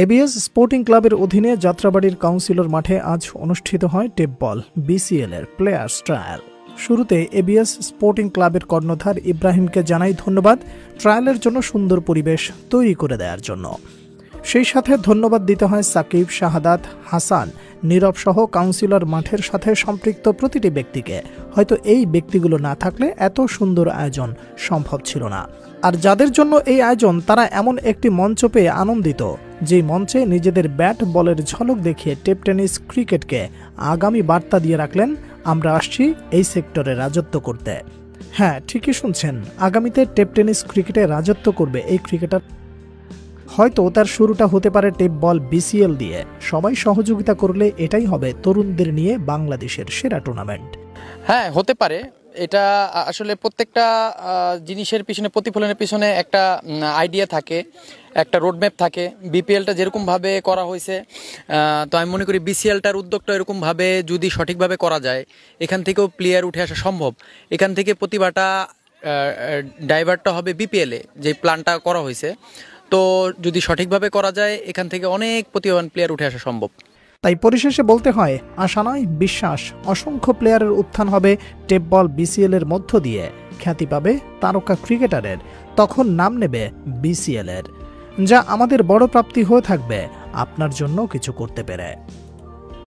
ABS sporting ক্লাবের অধীনে যাত্রাবাড়ির councillor মাঠে আজ অনুষ্ঠিত হয় টেপ বল বিসিএল এর প্লেয়ার্স ট্রায়াল। শুরুতে এবিএস স্পোর্টিং ক্লাবের কর্ণধার ইব্রাহিমকে জানাই ধন্যবাদ ট্রায়ালের জন্য সুন্দর পরিবেশ তৈরি করে দেওয়ার জন্য। সেই সাথে ধন্যবাদ দিতে হয় সাকিব, শাহাদাত, হাসান, নীরব সহ কাউন্সিলর মাঠের সাথে সম্পৃক্ত প্রতিটি ব্যক্তিকে। হয়তো এই ব্যক্তিগুলো না থাকলে এত সুন্দর আয়োজন সম্ভব ছিল না। আর যাদের জন্য এই আয়োজন তারা এমন একটি মঞ্চ পেয়ে আনন্দিত, যেই মঞ্চে নিজেদের ব্যাট বলের ঝলক দেখিয়ে টেপ টেনিস ক্রিকেটকে আগামী বার্তা দিয়ে রাখলেন, আমরা আসছি এই সেক্টরে রাজত্ব করতে। হ্যাঁ, ঠিকই শুনছেন, আগামীতে টেপ টেনিস ক্রিকেটে রাজত্ব করবে এই ক্রিকেটার। হয়তো তার শুরুটা হতে পারে টেপ বল বিসিএল দিয়ে। সবাই সহযোগিতা করলে এটাই হবে তরুণদের নিয়ে বাংলাদেশের সেরা টুর্নামেন্ট। হ্যাঁ, হতে পারে। এটা আসলে প্রত্যেকটা জিনিসের পিছনে, প্রতিফলনের পিছনে একটা আইডিয়া থাকে, একটা রোডম্যাপ থাকে। বিপিএলটা যেরকমভাবে করা হয়েছে, তো আমি মনে করি বিসিএলটার উদ্যোগটা এরকমভাবে যদি সঠিকভাবে করা যায়, এখান থেকেও প্লেয়ার উঠে আসা সম্ভব। এখান থেকে প্রতিভাটা ডাইভার্টটা হবে বিপিএলে, যে প্ল্যানটা করা হয়েছে। তো যদি সঠিকভাবে করা যায়, এখান থেকে অনেক প্রতিভাবান প্লেয়ার উঠে আসা সম্ভব। তাই পরিশেষে বলতে হয়, আশা নয় বিশ্বাস, অসংখ্য প্লেয়ারের উত্থান হবে টেপ বল বিসিএল এর মধ্য দিয়ে। খ্যাতি পাবে তারকা ক্রিকেটারের, তখন নাম নেবে বিসিএল এর, যা আমাদের বড় প্রাপ্তি হয়ে থাকবে আপনার জন্য কিছু করতে পেরে।